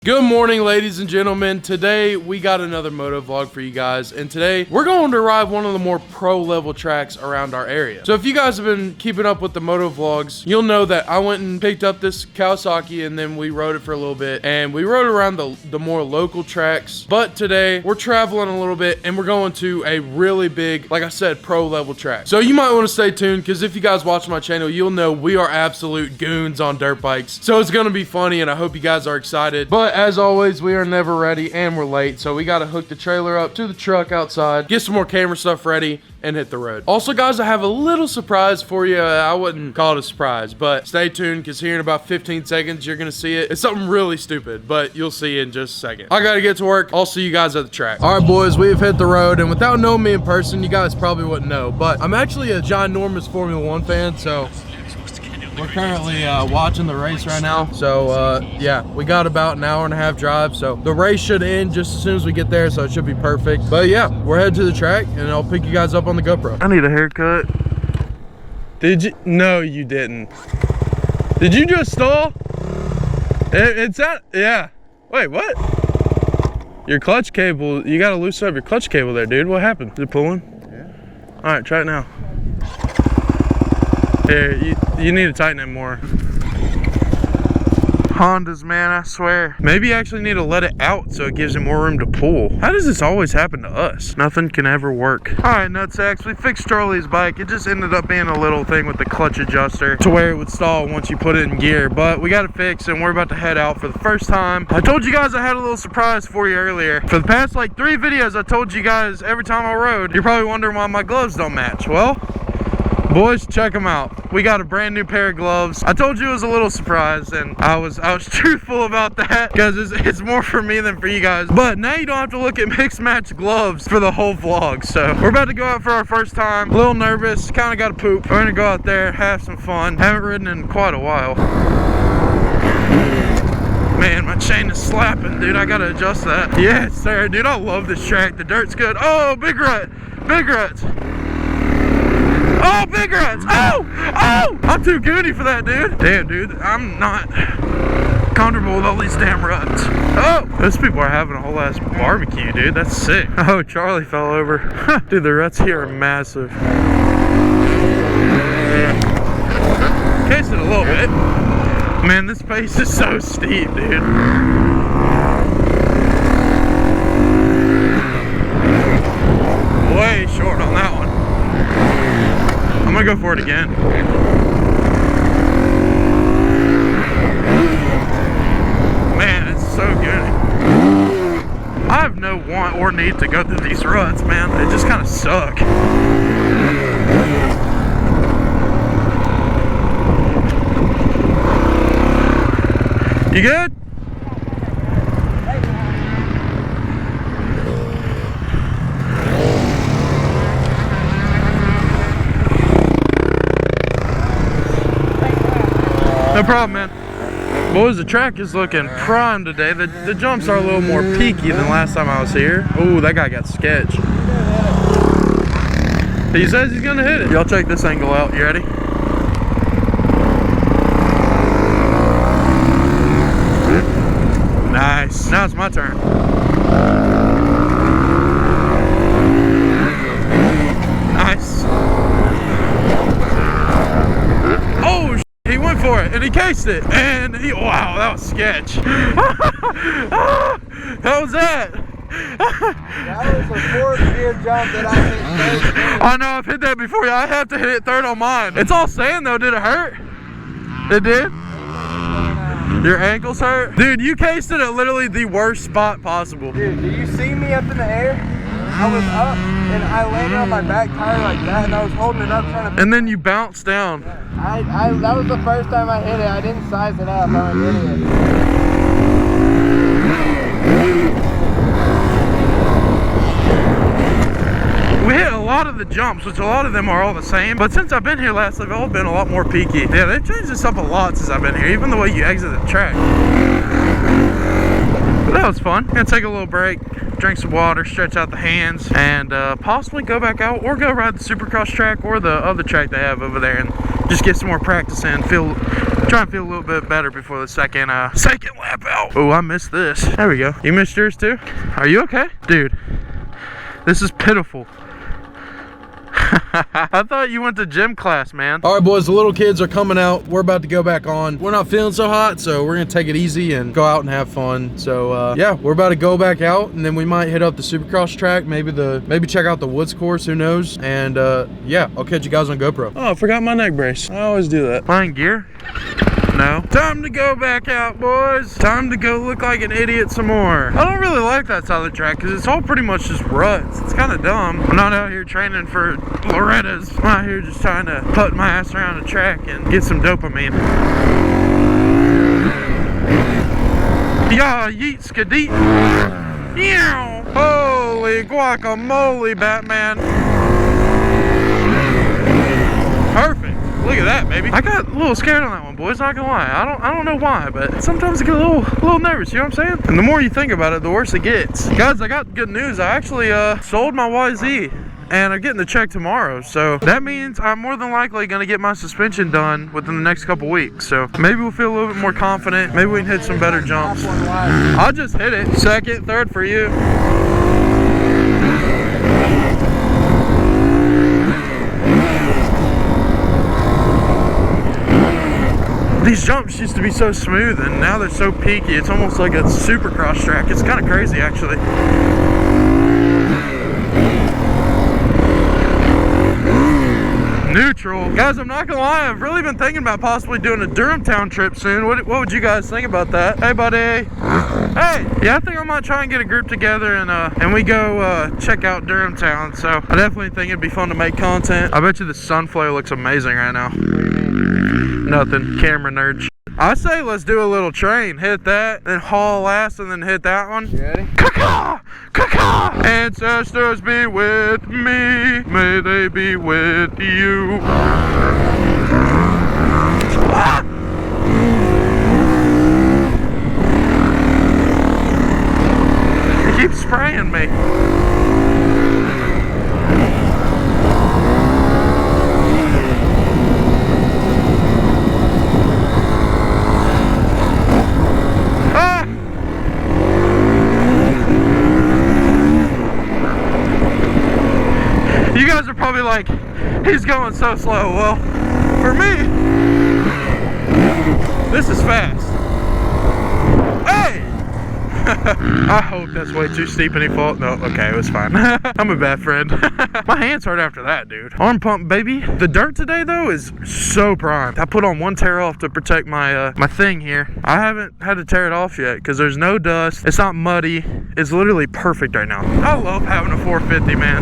Good morning, ladies and gentlemen. Today we got another moto vlog for you guys, and today we're going to ride one of the more pro level tracks around our area. So if you guys have been keeping up with the moto vlogs, you'll know that I went and picked up this Kawasaki and then we rode it for a little bit, and we rode around the more local tracks. But today we're traveling a little bit and we're going to a really big, like I said, pro level track. So you might want to stay tuned, because if you guys watch my channel, you'll know we are absolute goons on dirt bikes. So it's going to be funny, and I hope you guys are excited. But as always, we are never ready and we're late, so we got to hook the trailer up to the truck outside, get some more camera stuff ready, and hit the road. Also, guys, I have a little surprise for you. I wouldn't call it a surprise, but stay tuned, because here in about 15 seconds you're gonna see it. It's something really stupid, but you'll see in just a second. I gotta get to work. I'll see you guys at the track. All right, boys, we have hit the road, and without knowing me in person, you guys probably wouldn't know, but I'm actually a ginormous Formula 1 fan, so we're currently watching the race right now. So yeah, we got about an hour and a half drive, so the race should end just as soon as we get there, so it should be perfect. But yeah, we're headed to the track and I'll pick you guys up on the GoPro. I need a haircut. Did you? No, you didn't. Did you just stall? It's that, yeah. Wait, what? Your clutch cable, you gotta loosen up your clutch cable there, dude. What happened? Is it pulling? Yeah. All right, try it now. Here, you need to tighten it more. Hondas, man, I swear. Maybe you actually need to let it out so it gives it more room to pull. How does this always happen to us? Nothing can ever work. All right, nutsacks, we fixed Charlie's bike. It just ended up being a little thing with the clutch adjuster to where it would stall once you put it in gear, but we got it fixed and we're about to head out for the first time. I told you guys I had a little surprise for you earlier. For the past like 3 videos, I told you guys every time I rode. You're probably wondering why my gloves don't match. Well, boys, check them out. We got a brand new pair of gloves. I told you it was a little surprise, and I was truthful about that, because it's more for me than for you guys. But now you don't have to look at mixed match gloves for the whole vlog. So we're about to go out for our first time. A little nervous, kind of got to poop. We're gonna go out there, have some fun. Haven't ridden in quite a while. Man, my chain is slapping, dude. I gotta adjust that. Yes, sir, dude. I love this track. The dirt's good. Oh, big rut, big rut. Oh, big ruts! Oh! Oh! I'm too goony for that, dude. Damn, dude. I'm not comfortable with all these damn ruts. Oh! Those people are having a whole ass barbecue, dude. That's sick. Oh, Charlie fell over. Dude, the ruts here are massive. Cased it a little bit. Man, this pace is so steep, dude. Way short on that one. I'm gonna go for it again. Man, it's so good. I have no want or need to go through these ruts, man. They just kind of suck. You good? No problem, man. Boys, the track is looking prime today. The jumps are a little more peaky than last time I was here. Oh, that guy got sketch. He says he's gonna hit it. Y'all check this angle out. You ready? Nice. Now it's my turn. Nice. Oh, he went for it and he cased it, and wow, that was sketch. How was that? That was a 4th gear jump that I hit. I know, I've hit that before. I have to hit it 3rd on mine. It's all sand though. Did it hurt? It did? Your ankles hurt? Dude, you cased it at literally the worst spot possible. Dude, did you see me up in the air? I was up and I landed on my back tire like that, and I was holding it up trying to... And then you bounced down. That was the first time I hit it. I didn't size it up. I'm an idiot. We hit a lot of the jumps, which a lot of them are all the same, but since I've been here last, they've all been a lot more peaky. Yeah, they've changed this up a lot since I've been here, even the way you exit the track. But that was fun. Gonna take a little break, drink some water, stretch out the hands, and possibly go back out or go ride the Supercross track or the other track they have over there in just get some more practice in. Try and feel a little bit better before the second lap out. Oh, I missed this. There we go. You missed yours too? Are you okay? Dude, this is pitiful. I thought you went to gym class, man. All right, boys, the little kids are coming out. We're about to go back on. We're not feeling so hot, so we're gonna take it easy and go out and have fun. So yeah, we're about to go back out, and then we might hit up the Supercross track, maybe check out the woods course, who knows. And yeah, I'll catch you guys on GoPro. Oh, I forgot my neck brace. I always do that. Flying gear? No. Time to go back out, boys. Time to go look like an idiot some more. I don't really like that side of the track because it's all pretty much just ruts. It's kind of dumb. I'm not out here training for Loretta's. I'm out here just trying to put my ass around the track and get some dopamine. Yeah, yeet skadeet. Meow. Holy guacamole, Batman. Perfect. Look at that, baby. I got a little scared on that one, boys, not gonna lie. I don't know why, but sometimes I get a little nervous, you know what I'm saying? And the more you think about it, the worse it gets. Guys, I got good news. I actually sold my YZ, and I'm getting the check tomorrow. So that means I'm more than likely gonna get my suspension done within the next couple weeks. So maybe we'll feel a little bit more confident. Maybe we can hit some better jumps. I'll just hit it. Second, third for you. These jumps used to be so smooth, and now they're so peaky. It's almost like a Supercross track. It's kind of crazy, actually. Neutral. Guys, I'm not gonna lie, I've really been thinking about possibly doing a Durham Town trip soon. What would you guys think about that? Hey, buddy. Hey. Yeah, I think I might try and get a group together and we go check out Durham Town. So I definitely think it'd be fun to make content. I bet you the sun flare looks amazing right now. Nothing. Camera nerd. I say let's do a little train. Hit that, then haul ass, and then hit that one. You ready? Caw-caw! Caw-caw! Ancestors be with me. May they be with you. Ah! He keeps spraying me. You guys are probably like, he's going so slow. Well, for me, this is fast. Hey! I hope that's way too steep any fault. No, okay, it was fine. I'm a bad friend. My hands hurt after that, dude. Arm pump, baby. The dirt today, though, is so primed. I put on one tear off to protect my my thing here. I haven't had to tear it off yet because there's no dust. It's not muddy. It's literally perfect right now. I love having a 450, man.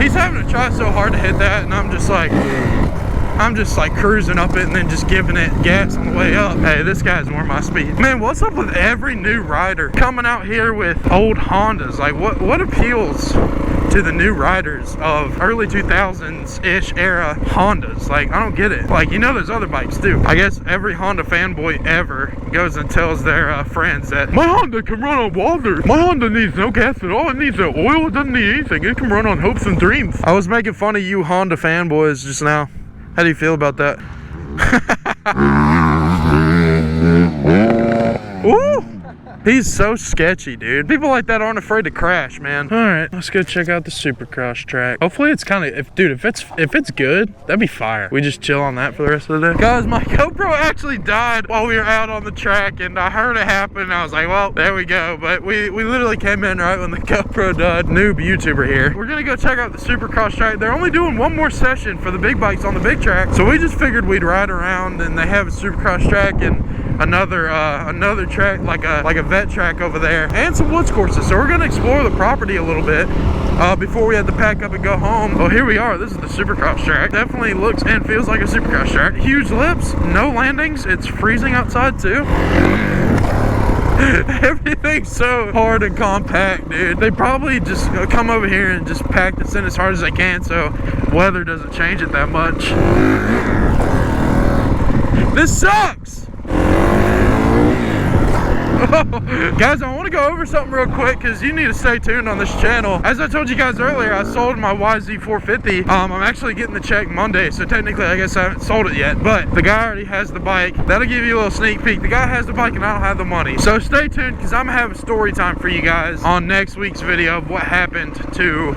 He's having to try so hard to hit that, and I'm just like cruising up it and then just giving it gas on the way up. Hey, this guy's more my speed. Man, what's up with every new rider coming out here with old Hondas? Like, what appeals to the new riders of early 2000s-ish era Hondas? Like, I don't get it. Like, you know there's other bikes too. I guess every Honda fanboy ever goes and tells their friends that my Honda can run on water. My Honda needs no gas at all. It needs no oil. It doesn't need anything. It can run on hopes and dreams. I was making fun of you Honda fanboys just now. How do you feel about that? Ooh! He's so sketchy, dude. People like that aren't afraid to crash, man. All right, let's go check out the Supercross track. Hopefully it's kind of, if it's good, that'd be fire. We just chill on that for the rest of the day. Guys, my GoPro actually died while we were out on the track, and I heard it happen, and I was like, well, there we go. But we literally came in right when the GoPro died. Noob YouTuber here. We're gonna go check out the Supercross track. They're only doing one more session for the big bikes on the big track, so we just figured we'd ride around, and they have a Supercross track and another track, like a vet track over there, and some woods courses. So we're gonna explore the property a little bit before we have to pack up and go home. Well, here we are. This is the Supercross track. Definitely looks and feels like a Supercross track. Huge lips, no landings. It's freezing outside too. Everything's so hard and compact, dude. They probably just come over here and just pack this in as hard as they can so weather doesn't change it that much. This sucks! Guys, I want to go over something real quick because you need to stay tuned on this channel. As I told you guys earlier, I sold my YZ450. I'm actually getting the check Monday, so technically I guess I haven't sold it yet, but the guy already has the bike. That'll give you a little sneak peek. The guy has the bike and I don't have the money. So stay tuned because I'm gonna have a story time for you guys on next week's video of what happened to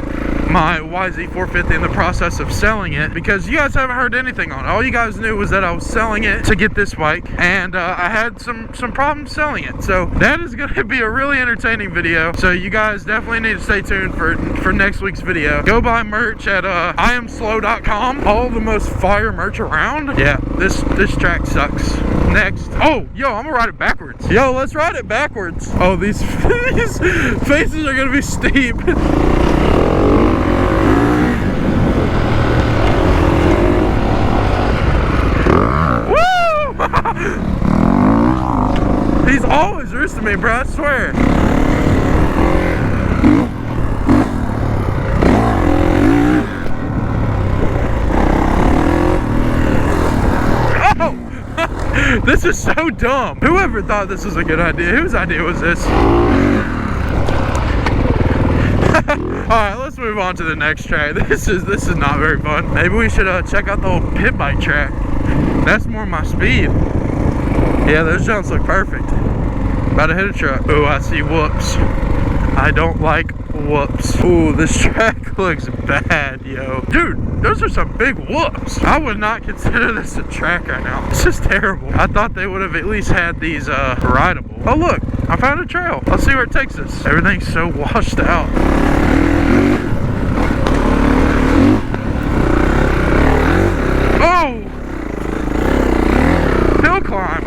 my YZ450 in the process of selling it, because you guys haven't heard anything on it. All you guys knew was that I was selling it to get this bike, and I had some problems selling it. So that is going to be a really entertaining video. So you guys definitely need to stay tuned for next week's video. Go buy merch at iamslow.com. All the most fire merch around. Yeah, this track sucks. Next. Oh, yo, I'm gonna ride it backwards. Yo, let's ride it backwards. Oh, these faces are gonna be steep. He's always roosting me, bro, I swear. Oh! This is so dumb. Whoever thought this was a good idea? Whose idea was this? Alright, let's move on to the next track. This is not very fun. Maybe we should check out the old pit bike track. That's more my speed. Yeah, those jumps look perfect. About to hit a truck. Oh, I see whoops. I don't like whoops. Ooh, this track looks bad, yo. Dude, those are some big whoops. I would not consider this a track right now. This is terrible. I thought they would have at least had these rideable. Oh, look, I found a trail. Let's see where it takes us. Everything's so washed out. Oh! Hill climb.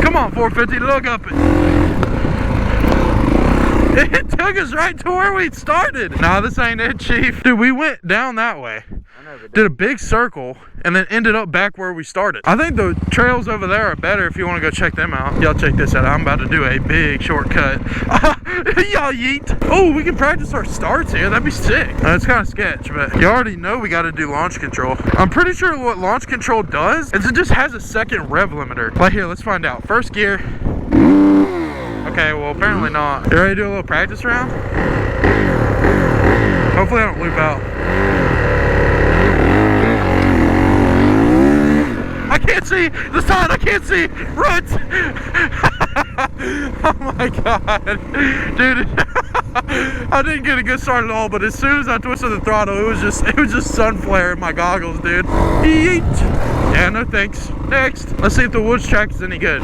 Come on, 450, look up it. It took us right to where we started. Nah, this ain't it, Chief. Dude, we went down that way. Did a big circle and then ended up back where we started. I think the trails over there are better if you want to go check them out. Y'all check this out. I'm about to do a big shortcut. Y'all yeet. Oh, we can practice our starts here. That'd be sick. It's kind of sketch, but you already know we got to do launch control. I'm pretty sure what launch control does is it just has a second rev limiter. Right here, let's find out. First gear. Okay, well, apparently not. You ready to do a little practice round? Hopefully I don't loop out. I can't see the sign. I can't see. Run! Oh my god, dude! I didn't get a good start at all, but as soon as I twisted the throttle, it was just sun flare in my goggles, dude. Yeet! Yeah, no thanks. Next, let's see if the woods track is any good.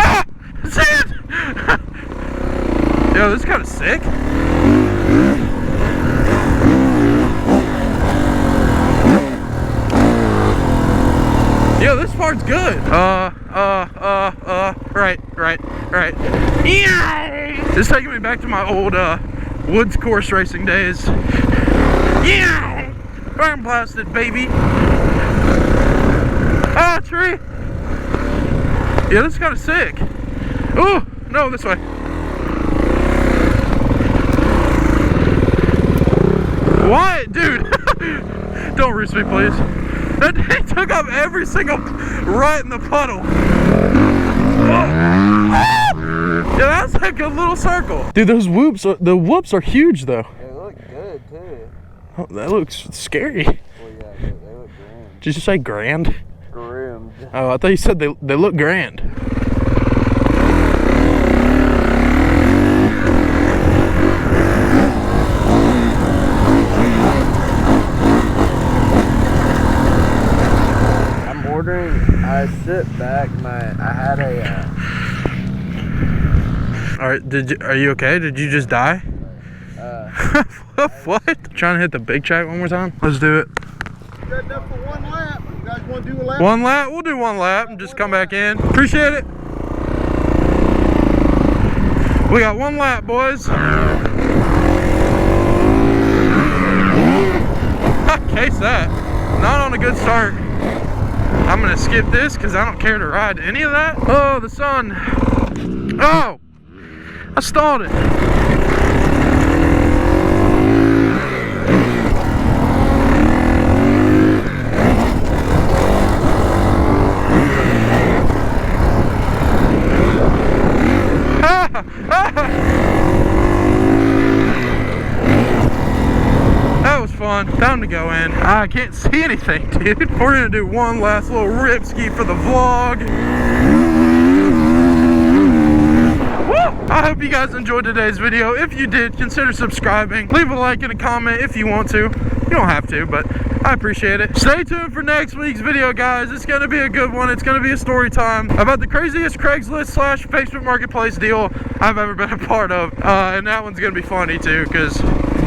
Ah! Sand! Yo, this is kind of sick. Yo, this part's good. Right. Yeah! This is taking me back to my old woods course racing days. Yeah! Burn blasted, baby. Ah, tree. Yeah, this is kind of sick. Oh, no, this way. What? Dude. Don't roost me, please. That thing took up every single rut in the puddle. Yeah, that's like a little circle. Dude, those whoops, the whoops are huge though. They look good too. Oh, that looks scary. Well, yeah, they look grand. Did you say grand? Grimmed. Oh, I thought you said they look grand. I sit back. I had a. All right, are you okay? Did you just die? What? Trying to hit the big track one more time? Let's do it. You got enough for one lap. You guys want to do a lap? One lap? We'll do one lap and just come back in. Appreciate it. We got one lap, boys. Case that. Not on a good start. I'm gonna skip this because I don't care to ride any of that. Oh, the sun. Oh, I stalled it. on. Time to go in. I can't see anything, dude. We're gonna do one last little rip ski for the vlog. I hope you guys enjoyed today's video. If you did, consider subscribing. Leave a like and a comment if you want to. You don't have to, but I appreciate it. Stay tuned for next week's video, guys. It's gonna be a good one. It's gonna be a story time about the craziest Craigslist / Facebook Marketplace deal I've ever been a part of. And that one's gonna be funny too, because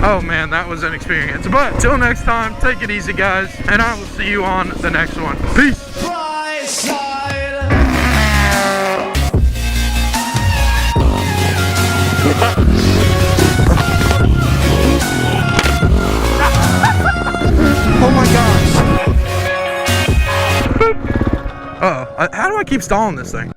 oh man, that was an experience. But till next time, take it easy, guys, and I will see you on the next one. Peace. Oh my gosh. Uh-oh. How do I keep stalling this thing?